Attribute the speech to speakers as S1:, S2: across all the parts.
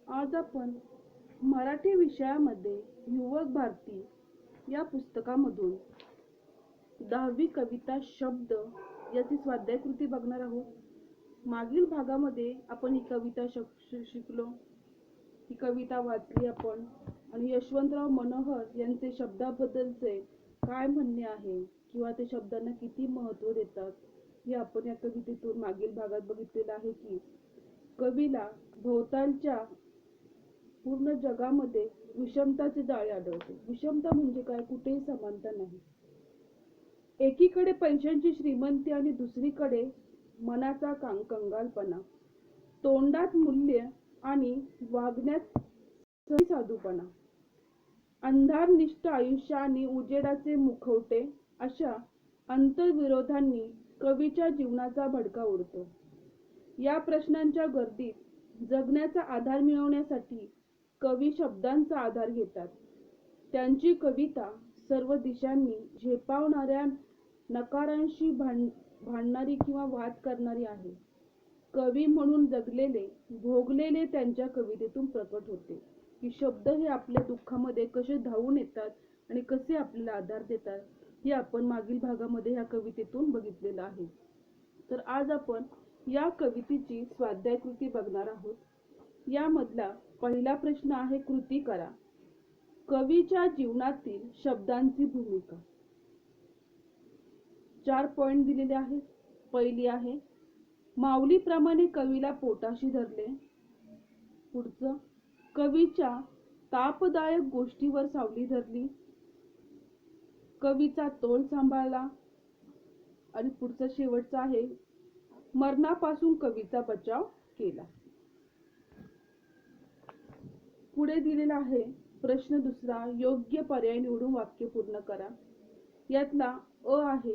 S1: आज आपण मराठी विषयामध्ये युवक भारती या पुस्तकामधून 10वी कविता शब्द याची स्वाध्यायकृती बघणार आहोत. मागील भागामध्ये आपण ही कविता शिकलो. ही कविता वाचली आपण आणि यशवंतराव मनोहर यांचे शब्दाबद्दलचे काय म्हणणे आहे किंवा ते शब्दांना किती महत्त्व देतात हे आपण या कवितेतून मागील भागात बघितलेलं आहे की कवीला भोवतालच्या पूर्ण जगामध्ये विषमताचे जाळे आढळते. विषमता म्हणजे काय? कुठेही समानता नाही. एकीकडे पैशांची श्रीमंती आणि दुसरीकडे मनाचा कंगालपणा, तोंडात मूल्य आणि वागण्यात साधूपणा, अंधारनिष्ठ आयुष्य आणि उजेडाचे मुखवटे अशा अंतर्विरोधांनी कवीच्या जीवनाचा भडका उडतो. या प्रश्नांच्या गर्दीत जगण्याचा आधार मिळवण्यासाठी कवी शब्दांचा आधार घेतात. त्यांची कविता सर्व दिशांनी झेपावणाऱ्या नकारांशी भांडणारी किंवा वाद करणारी आहे. कवी म्हणून जगलेले भोगलेले त्यांच्या कवितेतून प्रकट होते की शब्द हे आपल्या दुःखामध्ये कसे धावून येतात आणि कसे आपल्याला आधार देतात हे आपण मागील भागामध्ये ह्या कवितेतून बघितलेलं आहे. तर आज आपण या कवितेची स्वाध्यायकृती बघणार आहोत. यामधला पहिला प्रश्न आहे, कृती करा. कवीच्या जीवनातील शब्दांची भूमिका. 4 पॉइंट दिलेले आहेत. पहिली आहे, माऊलीप्रमाणे कवीला पोटाशी धरले. पुढचं, कवीच्या तापदायक गोष्टीवर सावली धरली. कवीचा तोल सांभाळला. आणि पुढचं शेवटचं आहे, मरणापासून कवीचा बचाव केला. पुढे दिलेला आहे प्रश्न दुसरा, योग्य पर्याय निवडून वाक्य पूर्ण करा. यातला अ आहे,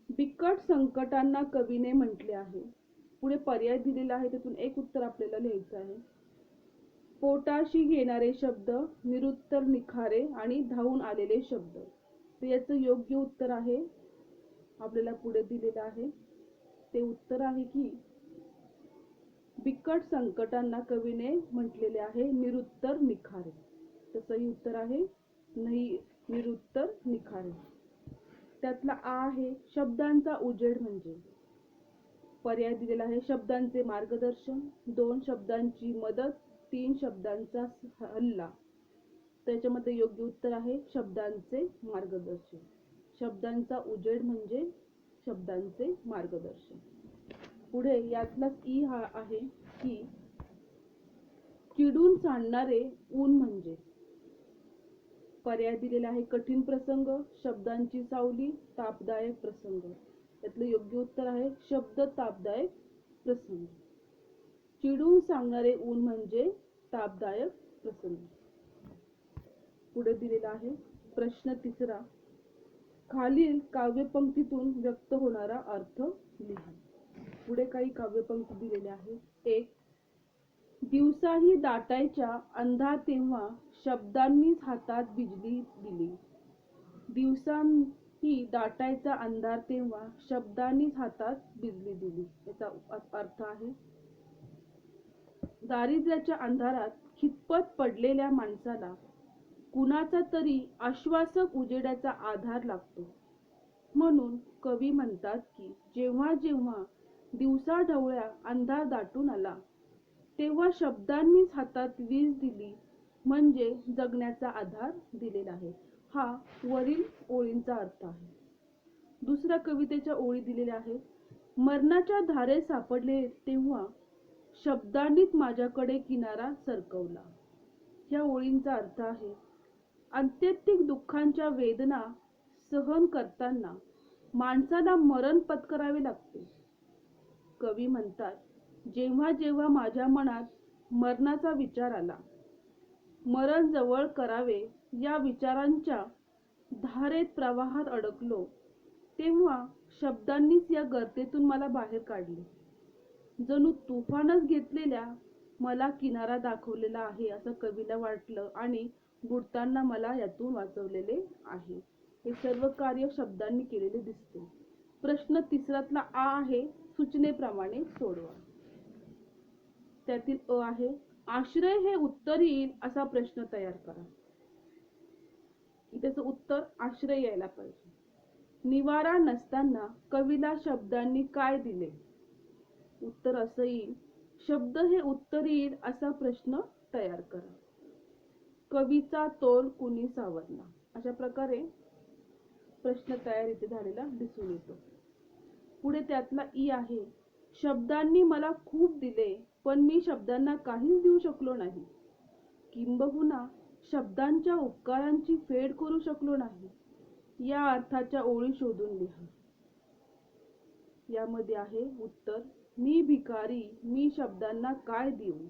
S1: बिकट संकटांना कवीने म्हटले आहे. पुढे पर्याय दिलेला आहे, त्यातून एक उत्तर आपल्याला लिहायचं आहे. पोटाशी घेणारे शब्द, निरुत्तर निखारे आणि धावून आलेले शब्द. तर याचं योग्य उत्तर आहे आपल्याला पुढे दिलेलं आहे. ते उत्तर आहे की बिकट संकटांना कवीने म्हटलेले आहे निरुत्तर निखारे. तसंही उत्तर आहे नाही, निरुत्तर निखारे. त्यातला आ आहे, शब्दांचा उजेड म्हणजे. पर्याय दिलेला आहे, शब्दांचे मार्गदर्शन, 2 शब्दांची मदत, 3 शब्दांचा हल्ला. त्याच्यामध्ये योग्य उत्तर आहे शब्दांचे मार्गदर्शन. शब्दांचा उजेड म्हणजे शब्दांचे मार्गदर्शन. पुढे यातलाच ई हा आहे की चिडून सांडणारे ऊन म्हणजे. पर्याय दिलेला आहे, कठीण प्रसंग, शब्दांची सावली, तापदायक प्रसंग. यातलं योग्य उत्तर आहे शब्द तापदायक प्रसंग. चिडून सांगणारे ऊन म्हणजे तापदायक प्रसंग. पुढे दिलेला आहे प्रश्न तिसरा, खालील काव्यपंक्तीतून व्यक्त होणारा अर्थ लिहा. पुढे काही काव्यपंक्ती दिलेल्या आहेत. 1, दिवसाही दाटायच्या अंधार तेव्हा शब्दांनीच हातात बिजली दिली. दिवसाही दाटायचा अंधार तेव्हा शब्दांनीच हातात बिजली दिली. याचा अर्थ आहे, दारिद्र्याच्या अंधारात खितपत पडलेल्या माणसाला कुणाचा तरी आश्वासक उजेडाचा आधार लागतो. म्हणून कवी म्हणतात की जेव्हा जेव्हा दिवसाढवळ्या अंधार दाटून आला तेव्हा शब्दांनीच हातात वीज दिली म्हणजे जगण्याचा आधार दिलेला आहे. हा वरील ओळींचा अर्थ आहे. दुसऱ्या कवितेच्या ओळी दिलेल्या आहेत, मरणाच्या धारेत सापडले तेव्हा शब्दांनीच माझ्याकडे किनारा सरकवला. ह्या ओळींचा अर्थ आहे, आत्यंतिक दुःखांच्या वेदना सहन करताना माणसाला मरण पत्करावे लागते. कवी म्हणतात, जेव्हा जेव्हा माझ्या मनात मरणाचा विचार आला, मरण जवळ करावे या विचारांच्या धारेत प्रवाहात अडकलो, तेव्हा शब्दांनीच या गर्तेतून मला बाहेर काढले. जणू तुफानच घेतलेल्या मला किनारा दाखवलेला आहे असं कवीला वाटलं आणि बुडताना मला यातून वाचवलेले आहे. हे सर्व कार्य शब्दांनी केलेले दिसते. प्रश्न तिसरातला आ आहे, सूचनेप्रमाणे सोडवा. त्यातील अ आहे, आश्रय हे उत्तर येईल असा प्रश्न तयार करा. त्याचं उत्तर आश्रय यायला पाहिजे. निवारा नसताना कवीला शब्दांनी काय दिले? उत्तर असं येईल, शब्द हे उत्तर येईल असा प्रश्न तयार करा. कवीचा तोल कुणी सावरला? अशा प्रकारे प्रश्न तयार इथे झालेला दिसून येतो. पुढे त्यातला ई आहे, शब्दांनी मला खूप दिले पण मी शब्दांना काहीच देऊ शकलो नाही, किंबहुना शब्दांच्या उपकारांची फेड करू शकलो नाही. या अर्थाच्या ओळी शोधून लिहा. यामध्ये आहे उत्तर, मी भिकारी, मी शब्दांना काय देऊ?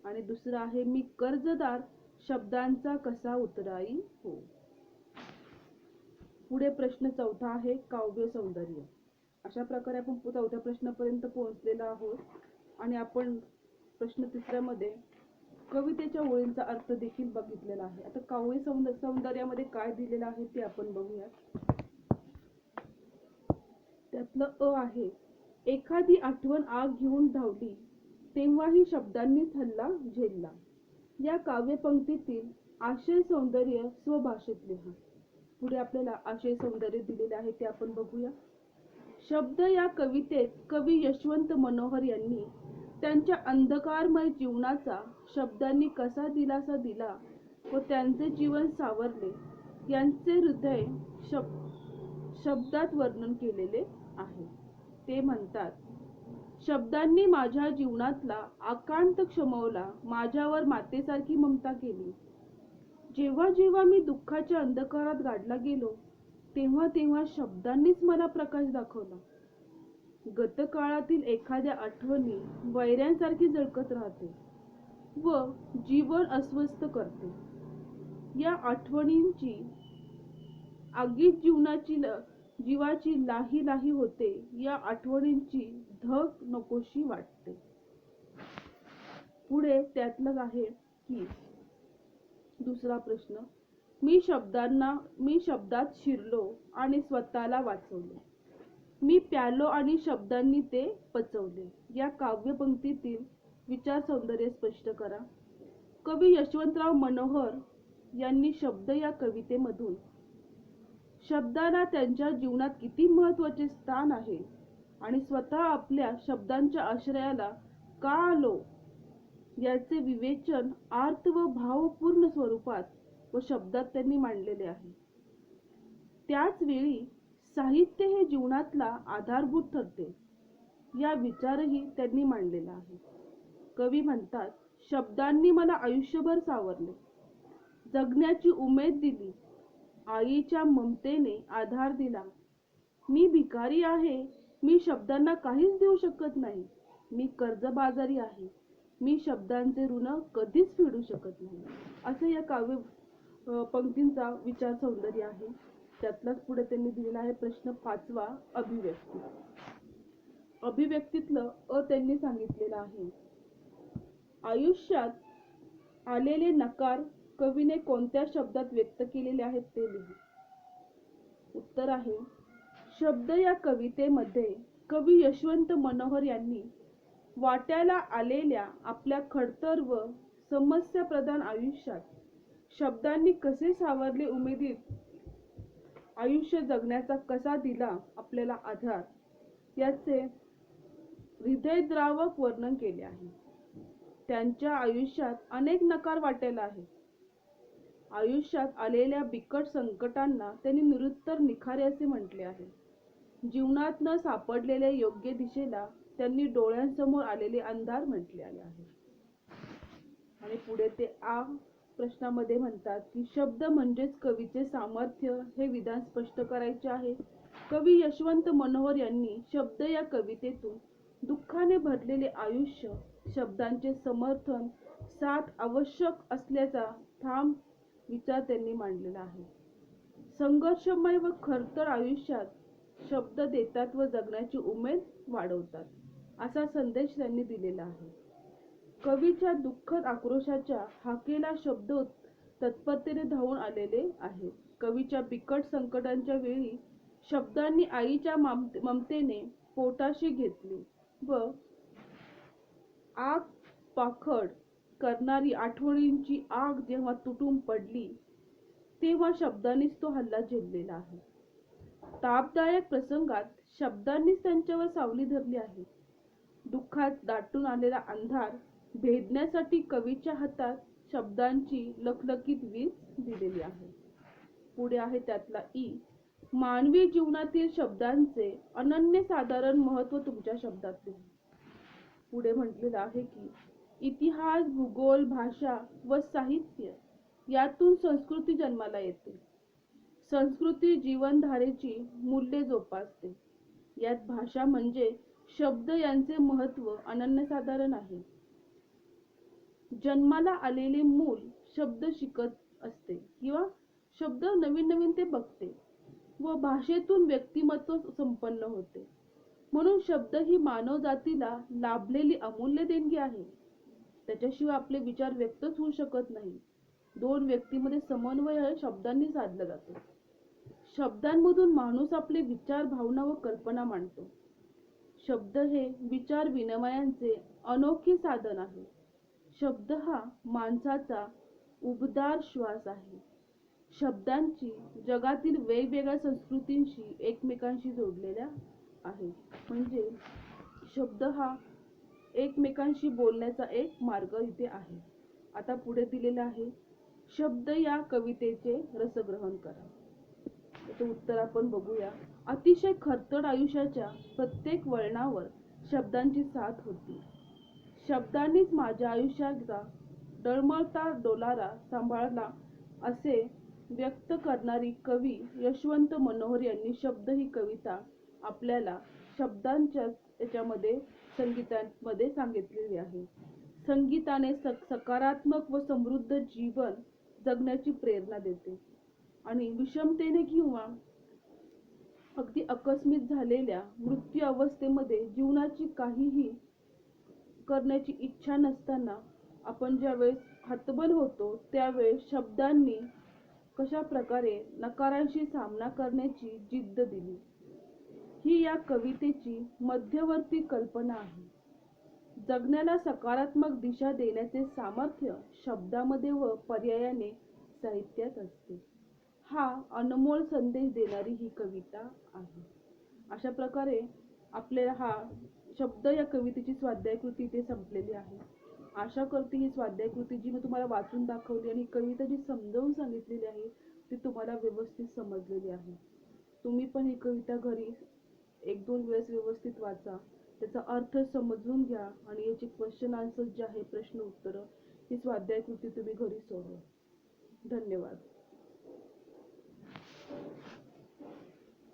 S1: आणि दुसरं आहे, मी कर्जदार, शब्दांचा कसा उतराई हो? पुढे प्रश्न चौथा आहे, काव्य सौंदर्य. अशा प्रकारे आपण चौथ्या प्रश्नापर्यंत पोहोचलेलो आहोत. आणि आपण प्रश्न तिसऱ्यामध्ये कवितेच्या ओळींचा अर्थ देखील बघितलेला आहे. आता काव्य सौंदर्यामध्ये काय दिलेलं आहे ते आपण बघूया. त्यातलं अ आहे, एखादी आठवण आग घेऊन धावली तेव्हाही शब्दांनीच हल्ला झेलला. या काव्यपंक्तीतील आशय सौंदर्य स्वभाषेत लिहा. पुढे आपल्याला आशय सौंदर्य दिलेले आहे ते आपण बघूया. शब्द या कवितेत कवी यशवंत मनोहर यांनी त्यांच्या अंधकारमय जीवनाचा शब्दांनी कसा दिलासा दिला व त्यांचे जीवन सावरले यांचे हृदय शब्दात वर्णन केलेले आहे. ते म्हणतात, शब्दांनी माझ्या जीवनातला आकांत क्षमवला, माझ्यावर मातेसारखी ममता केली. जेव्हा जेव्हा मी दुःखाच्या अंधकारात गाडला गेलो तेव्हा तेव्हा शब्दांनीच मला प्रकाश दाखवला. गतकाळातील एखाद्या आठवणी वैऱ्यांसारखी झळकत राहते व जीवन अस्वस्थ करते. या आठवणींची आगीत जीवाची लाही लाही होते. या आठवणींची धग नकोशी वाटते. पुढे त्यातलं आहे की दुसरा प्रश्न, मी शब्दात शिरलो आणि स्वतःला वाचवले. मी प्यालो आणि शब्दांनी ते पचवले. या काव्यपंक्तीतील विचार सौंदर्य स्पष्ट करा. कवी यशवंतराव मनोहर यांनी शब्द या कवितेमधून शब्दाला त्यांच्या जीवनात किती महत्त्वाचे स्थान आहे आणि स्वतः आपल्या शब्दांच्या आश्रयाला का आलो याचे विवेचन आर्त व भावपूर्ण स्वरूपात व शब्दात त्यांनी मांडलेले आहे. त्याच वेळी साहित्य हे जीवनातला आधारभूत ठरते या विचारही त्यांनी मांडलेला आहे. कवी म्हणतात, शब्दांनी मला आयुष्यभर सावरले, जगण्याची उमेद दिली, आईच्या ममतेने आधार दिला. मी भिकारी आहे, मी शब्दांना काहीच देऊ शकत नाही, मी कर्जबाजारी आहे, मी शब्दांचे ऋण कधीच फेडू शकत नाही. असं या काव्य पंक्तींचा विचार सौंदर्य आहे. त्यातलाच पुढे त्यांनी दिलेला आहे प्रश्न पाचवा, अभिव्यक्ती. अभिव्यक्तीतलं त्यांनी सांगितलेलं आहे, आयुष्यात आलेले नकार कवीने कोणत्या शब्दात व्यक्त केलेले आहेत ते लिहा. उत्तर आहे, शब्द या कवितेमध्ये कवी यशवंत मनोहर यांनी वाट्याला आलेल्या आपल्या खडतर व समस्याप्रधान आयुष्यात शब्दांनी कसे सावरले, उमेदीत आयुष्य जगण्याचा कसा दिला आपल्याला आधार, याचे हृदयद्रावक वर्णन केले आहे. त्यांच्या आयुष्यात अनेक नकार वाटेला आहेत. आयुष्यात आलेल्या बिकट संकटांना त्यांनी निरुत्तर निखारे असे म्हटले आहे. जीवनात न सापडलेल्या योग्य दिशेला त्यांनी डोळ्यांसमोर आलेले अंधार म्हटले आहे. आणि पुढे ते प्रश्नामध्ये म्हणतात की शब्द म्हणजेच कवीचे सामर्थ्य हे विधान स्पष्ट करायचे आहे. कवी यशवंत मनोहर यांनी शब्द या कवितेतून दुःखाने भरलेले आयुष्य शब्दांचे समर्थन साथ आवश्यक असल्याचा ठाम विचार त्यांनी मांडलेला आहे. संघर्षमय व खडतर आयुष्यात शब्द देतात व जगण्याची उमेद वाढवतात असा संदेश त्यांनी दिलेला आहे. कवीच्या दुःखद आक्रोशाच्या हाकेला शब्द तत्परतेने धावून आलेले आहेत. कवीच्या बिकट संकटांच्या वेळी शब्दांनी आईच्या ममतेने पोटाशी घेतली व आग पाखड करणारी आठवणींची आग जेव्हा तुटून पडली तेव्हा शब्दांनीच तो हल्ला झेललेला आहे. तापदायक प्रसंगात शब्दांनीच त्यांच्यावर सावली धरली आहे. दुःखात दाटून आलेला अंधार भेदण्यासाठी कवीच्या हातात शब्दांची लखलखीत वीज दिलेली आहे. पुढे आहे त्यातला ई. मानवी जीवनातील शब्दांचे अनन्यसाधारण महत्त्व तुमच्या शब्दात लिहा. पुढे म्हटलेलं आहे की इतिहास, भूगोल, भाषा व साहित्य यातून संस्कृती जन्माला येते. संस्कृती जीवनधारेची मूल्ये जोपासते. यात भाषा म्हणजे शब्द यांचे महत्त्व अनन्यसाधारण आहे. जन्माला आलेले मूल शब्द शिकत असते किंवा शब्द नवीन नवीन ते बघते व भाषेतून व्यक्तिमत्व संपन्न होते. म्हणून शब्द ही मानव जातीला लाभलेली अमूल्य देणगी आहे. त्याच्याशिवाय आपले विचार व्यक्तच होऊ शकत नाही. दोन व्यक्तीमध्ये समन्वय शब्दांनी साधला जातो. शब्दांमधून माणूस आपले विचार, भावना व कल्पना मांडतो. शब्द हे विचार विनिमयांचे अनोखे साधन आहे. शब्द हा माणसाचा उबदार श्वास आहे. शब्दांची जगातील वेगवेगळ्या संस्कृतींशी एकमेकांशी जोडलेल्या आहे. म्हणजे शब्द हा एकमेकांशी बोलण्याचा एक मार्ग इथे आहे. आता पुढे दिलेला आहे शब्द या कवितेचे रसग्रहण करा. याचं उत्तर आपण बघूया. अतिशय खरतड आयुष्याच्या प्रत्येक वळणावर शब्दांची साथ होती. शब्दांनीच माझ्या आयुष्याचा डळमळता डोलारा सांभाळला असे व्यक्त करणारी कवी यशवंत मनोहर यांनी शब्द ही कविता आपल्याला शब्दांच्या याच्यामध्ये संगीतामध्ये सांगितलेली आहे. संगीताने सकारात्मक व समृद्ध जीवन जगण्याची प्रेरणा देते आणि विषमतेने किंवा अगदी आकस्मिक झालेल्या मृत्यू अवस्थेमध्ये जीवनाची काहीही करण्याची इच्छा नसताना आपण ज्यावेळेस हतबल होतो त्यावेळेस शब्दांनी कशा प्रकारे नकारांशी सामना करण्याची जिद्द दिली, ही या कवितेची मध्यवर्ती कल्पना आहे. जगण्याला सकारात्मक दिशा देण्याचे सामर्थ्य शब्दामध्ये व पर्यायाने साहित्यात असते. हा अनमोल संदेश देणारी ही कविता आहे. अशा प्रकारे आपल्याला हा शब्द या कवितेची स्वाध्यायकृती इथे संपलेली आहे. आशा करते ही स्वाध्यायकृती जी मी तुम्हाला वाचून दाखवली आणि कविता जी समजावून सांगितलेली आहे ती तुम्हाला व्यवस्थित समजलेली आहे. तुम्ही पण ही कविता घरी एक दोन वेळेस व्यवस्थित वाचा, त्याचा अर्थ समजून घ्या आणि याची क्वेश्चन आन्सर जे आहे प्रश्न उत्तर ही स्वाध्यायकृती तुम्ही घरी सोडवा. धन्यवाद.